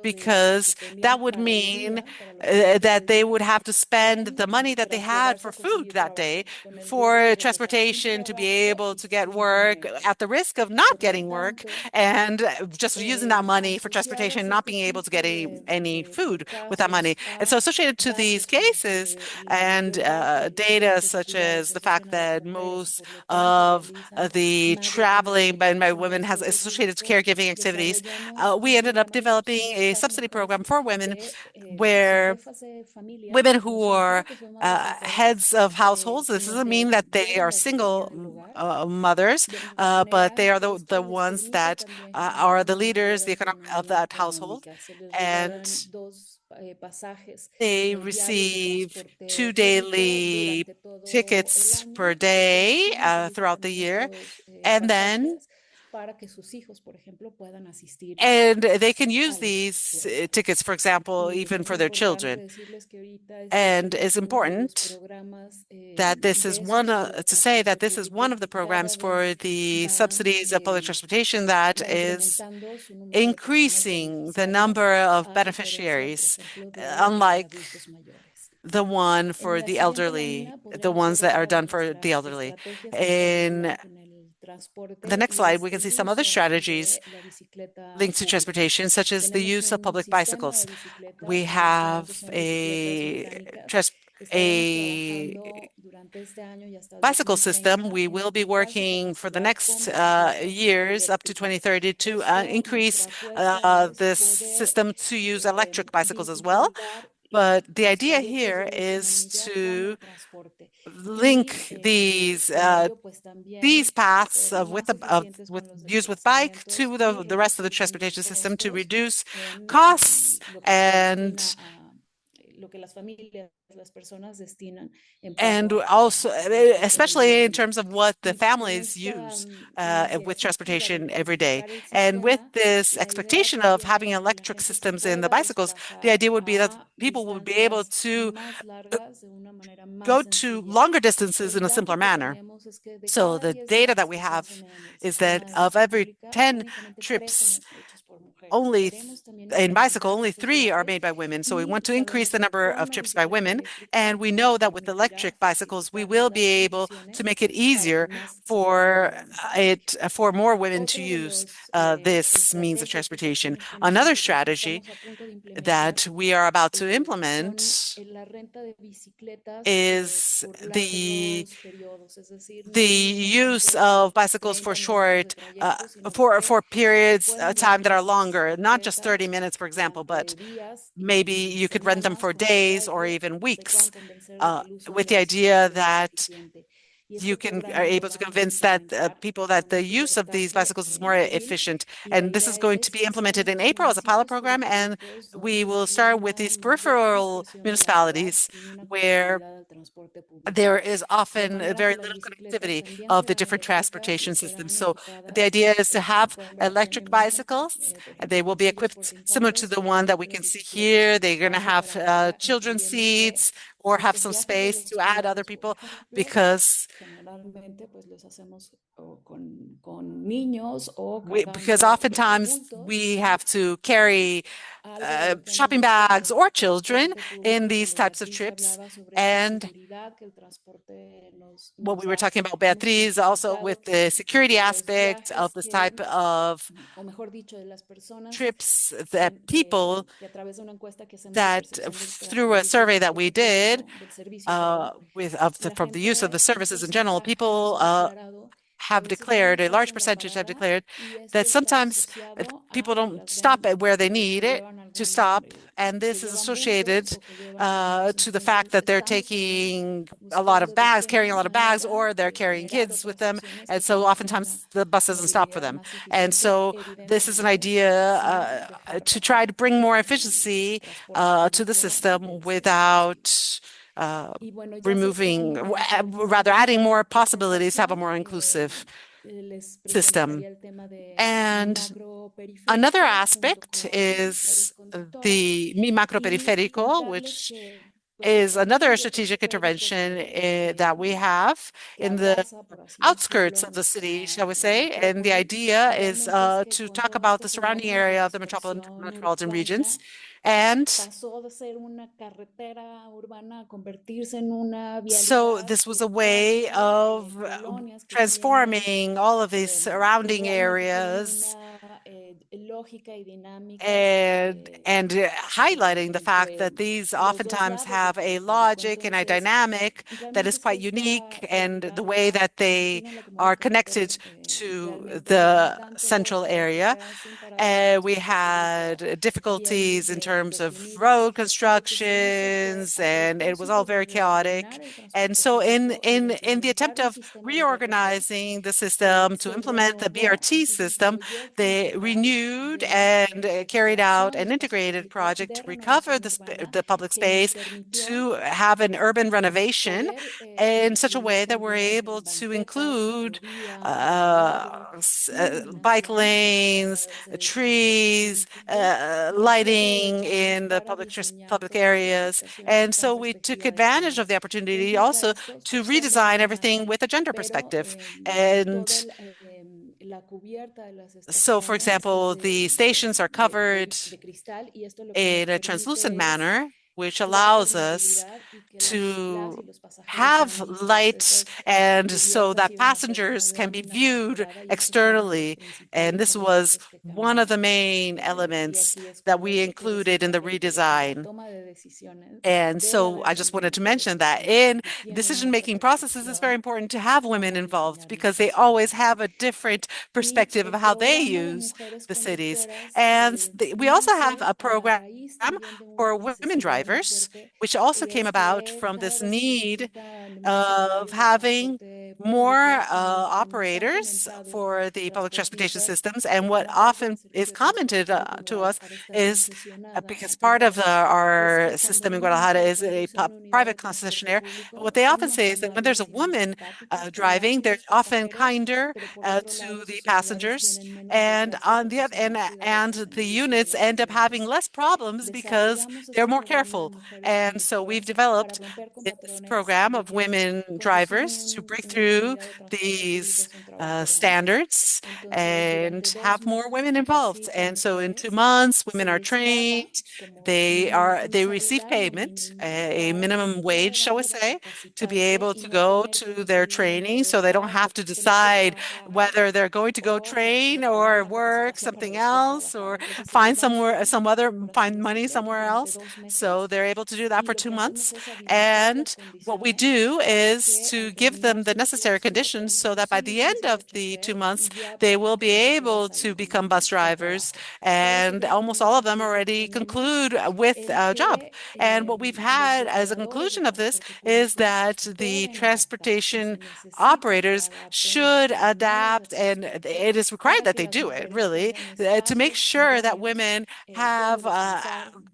because that would mean that they would have to spend the money that they had for food that day for transportation to be able to get work at the risk of not getting work and just using that money for transportation, not being able to get any food with that money. And so associated to these cases and data such as the fact that most of the traveling by women has associated to caregiving activities, we ended up developing a subsidy program for women where women who are heads of households, this doesn't mean that they are single mothers, but they are the ones that are the leaders, the economic of that household. And they receive 2 daily tickets per day throughout the year. And then they can use these tickets, for example, even for their children. And it's important that this is to say that this is one of the programs for the subsidies of public transportation that is increasing the number of beneficiaries, unlike the one for the elderly, the ones that are done for the elderly. In the next slide, we can see some other strategies linked to transportation, such as the use of public bicycles. We have a bicycle system. We will be working for the next years up to 2030 to increase this system to use electric bicycles as well. But the idea here is to link these paths with use with bike to the rest of the transportation system to reduce costs and also especially in terms of what the families use with transportation every day. And with this expectation of having electric systems in the bicycles, the idea would be that people would be able to go to longer distances in a simpler manner. So the data that we have is that of every 10 trips, only in bicycle, only 3 are made by women. So we want to increase the number of trips by women. And we know that with electric bicycles, we will be able to make it easier for more women to use this means of transportation. Another strategy that we are about to implement is the use of bicycles for for periods of time that are longer, not just 30 minutes, for example, but maybe you could rent them for days or even weeks, with the idea that you are able to convince that people that the use of these bicycles is more efficient. And this is going to be implemented in April as a pilot program. And we will start with these peripheral municipalities where there is often very little connectivity of the different transportation systems. So the idea is to have electric bicycles. They will be equipped similar to the one that we can see here. They're going to have children's seats or have some space to add other people, because oftentimes we have to carry shopping bags or children in these types of trips. And what we were talking about, Beatriz, also with the security aspect of this type of trips, that people that through a survey that we did from the use of the services in general, people have declared, a large percentage have declared that sometimes people don't stop at where they need it to stop. And this is associated to the fact that they're taking a lot of bags, carrying a lot of bags, or they're carrying kids with them. And so oftentimes the bus doesn't stop for them. And so this is an idea to try to bring more efficiency to the system without rather adding more possibilities to have a more inclusive system. And another aspect is the Mi Macro Periférico, which is another strategic intervention that we have in the outskirts of the city, shall we say. And the idea is to talk about the surrounding area of the metropolitan regions. And so this was a way of transforming all of these surrounding areas and highlighting the fact that these oftentimes have a logic and a dynamic that is quite unique, and the way that they are connected to the central area. We had difficulties in terms of road constructions, and it was all very chaotic. And so in the attempt of reorganizing the system to implement the BRT system, they renewed and carried out an integrated project to recover the public space, to have an urban renovation in such a way that we're able to include bike lanes, trees, lighting in the public areas. And so we took advantage of the opportunity also to redesign everything with a gender perspective. And so, for example, the stations are covered in a translucent manner, which allows us to have light, and so that passengers can be viewed externally. And this was one of the main elements that we included in the redesign. And so I just wanted to mention that in decision-making processes, it's very important to have women involved, because they always have a different perspective of how they use the cities. And we also have a program for women drivers, which also came about from this need of having more operators for the public transportation systems. And what often is commented to us is because part of our system in Guadalajara is a private concessionaire, what they often say is that when there's a woman driving, they're often kinder to the passengers, and on the other, and the units end up having less problems because they're more careful. And so we've developed this program of women drivers to break through these standards and have more women involved. And so in 2 months, women are trained. They receive payment, a minimum wage, shall we say, to be able to go to their training, so they don't have to decide whether they're going to go train or work something else, or find money somewhere else. So they're able to do that for 2 months. And what we do is to give them the necessary conditions so that by the end of the 2 months, they will be able to become bus drivers. And almost all of them already conclude with a job. And what we've had as a conclusion of this is that the transportation operators should adapt, and it is required that they do it, really, to make sure that women have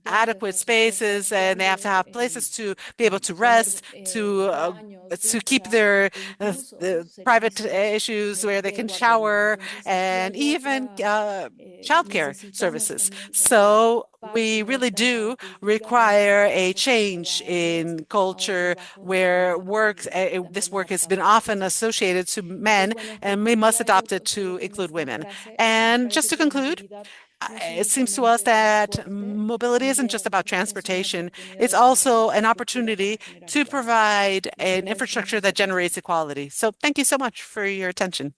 adequate spaces, and they have to have places to be able to rest, to keep their private issues where they can shower, and even childcare services. So we really do require a change in culture where this work has been often associated to men, and we must adopt it to include women. And just to conclude, it seems to us that mobility isn't just about transportation. It's also an opportunity to provide an infrastructure that generates equality. So thank you so much for your attention.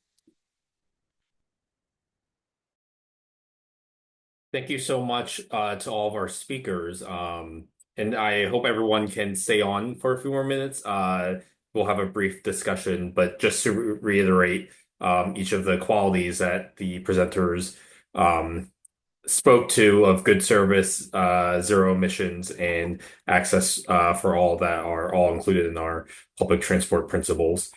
Thank you so much to all of our speakers. And I hope everyone can stay on for a few more minutes. We'll have a brief discussion, but just to reiterate, each of the qualities that the presenters spoke to of good service, zero emissions, and access for all that are all included in our public transport principles.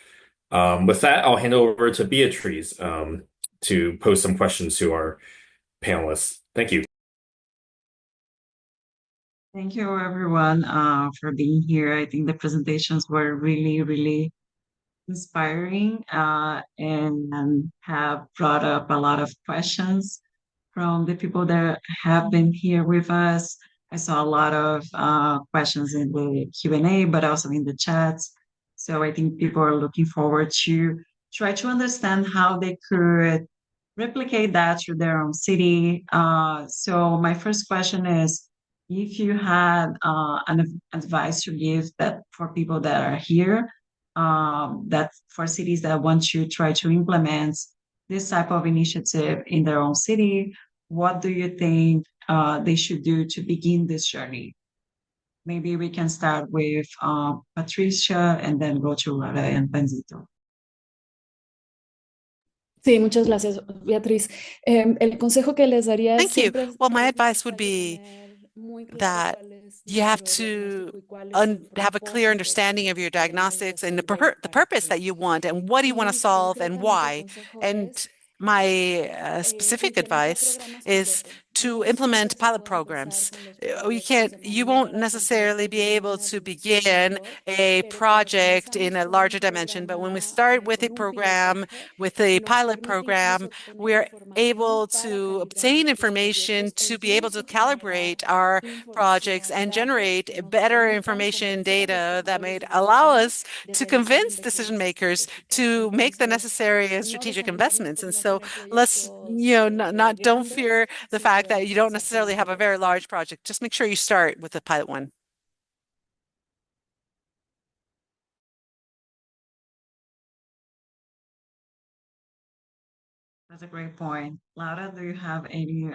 With that, I'll hand over to Beatrice to pose some questions to our panelists. Thank you. Thank you, everyone, for being here. I think the presentations were really, really inspiring and have brought up a lot of questions from the people that have been here with us. I saw a lot of questions in the Q&A, but also in the chats. So I think people are looking forward to try to understand how they could replicate that through their own city. So my first question is, if you had an advice to give that for people that are here, that for cities that want to try to implement this type of initiative in their own city, what do you think they should do to begin this journey? Maybe we can start with Patricia and then go to Lara and Panzito. Sí, muchas gracias, Beatriz. El consejo que les daría es Thank you. siempre Well, my advice would be that you have to have a clear understanding of your diagnostics and the purpose that you want and what do you want to solve and why. And my specific advice is to implement pilot programs. You won't necessarily be able to begin a project in a larger dimension, but when we start with a program, with a pilot program, we're able to obtain information to be able to calibrate our projects and generate better information data that may allow us to convince decision makers to make the necessary and strategic investments. And so let's, don't fear the fact that you don't necessarily have a very large project. Just make sure you start with the pilot one. That's a great point. Laura, do you have any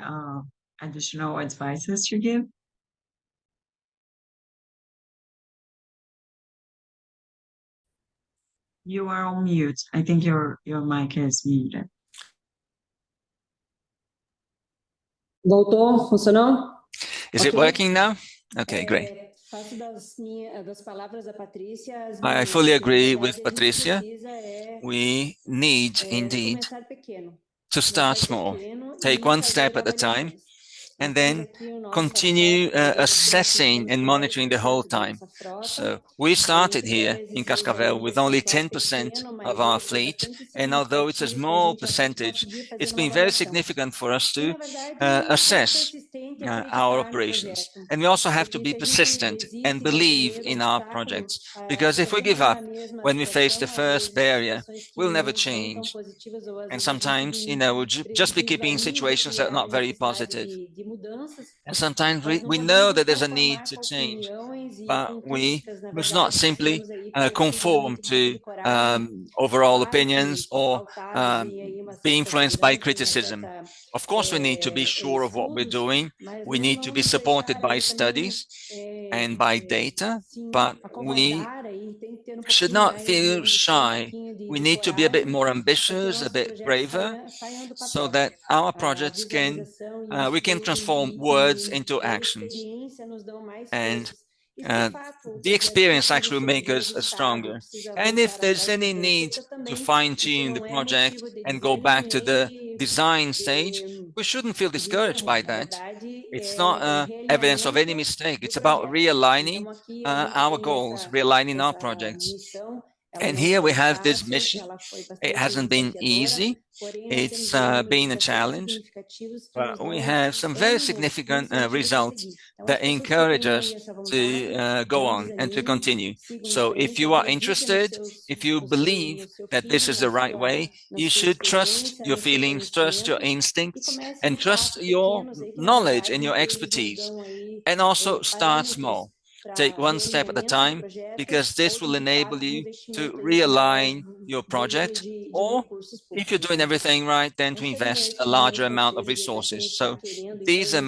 additional advices to give? You are on mute. I think your mic is muted. Voltou? Funcionou? Is it working now? Okay, great. Faço das palavras da Patrícia as I minhas. fully agree Na with verdade, Patricia. We need indeed começar pequeno. to start small, take one step at a time, and then continue assessing and monitoring the whole time. So we started here in Cascavel with only 10% of our fleet, and although it's a small percentage, it's been very significant for us to assess our operations. And we also have to be persistent and believe in our projects, because if we give up when we face the first barrier, we'll never change. And sometimes, we'll just be keeping situations that are not very positive. And sometimes we know that there's a need to change, but we must not simply conform to overall opinions or be influenced by criticism. Of course, we need to be sure of what we're doing. We need to be supported by studies and by data, but we should not feel shy. We need to be a bit more ambitious, a bit braver, so that our projects we can transform words into actions. And the experience actually will make us stronger. And if there's any need to fine-tune the project and go back to the design stage, we shouldn't feel discouraged by that. It's not evidence of any mistake. It's about realigning our goals, realigning our projects. And here we have this mission. It hasn't been easy. It's been a challenge, but we have some very significant results that encourage us to go on and to continue. So if you are interested, if you believe that this is the right way, you should trust your feelings, trust your instincts, and trust your knowledge and your expertise. And also start small. Take one step at a time, because this will enable you to realign your project, or if you're doing everything right, then to invest a larger amount of resources. So this is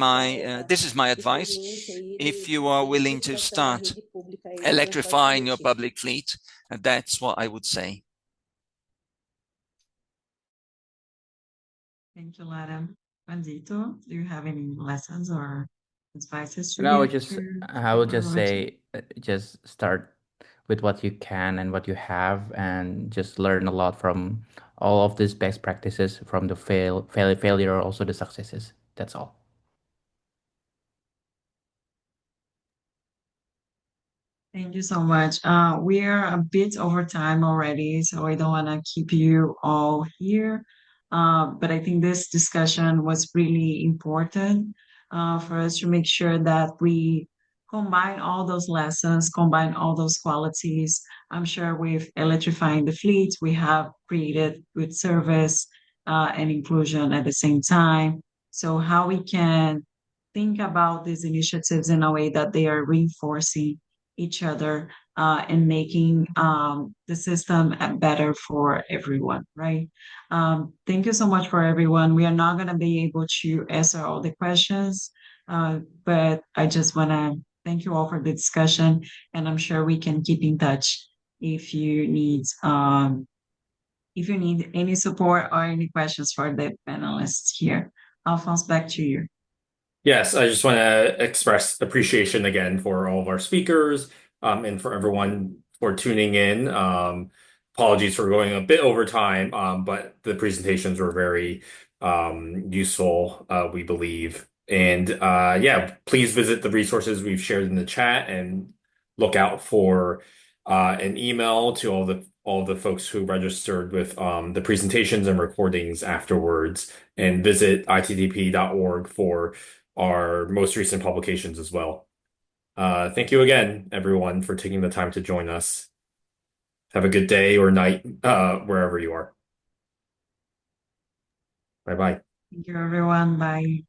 my advice. If you are willing to start electrifying your public fleet, that's what I would say. Thank you, Lara. Bandito, do you have any lessons or advices to And I would give just to I would people just watching? say just start with what you can and what you have, and just learn a lot from all of these best practices, from the failure, also the successes. That's all. Thank you so much. We're a bit over time already, so I don't want to keep you all here. But I think this discussion was really important for us to make sure that we combine all those lessons, combine all those qualities. I'm sure with electrifying the fleet, we have created good service and inclusion at the same time. So how we can think about these initiatives in a way that they are reinforcing each other and making the system better for everyone, right? Thank you so much for everyone. We are not going to be able to answer all the questions, but I just want to thank you all for the discussion, and I'm sure we can keep in touch if you need any support or any questions for the panelists here. Alphonse, back to you. Yes, I just want to express appreciation again for all of our speakers, and for everyone for tuning in. Apologies for going a bit over time, but the presentations were very useful, we believe. And yeah, please visit the resources we've shared in the chat and look out for an email to all the folks who registered with the presentations and recordings afterwards, and visit itdp.org for our most recent publications as well. Thank you again, everyone, for taking the time to join us. Have a good day or night, wherever you are. Bye bye. Thank you, everyone. Bye.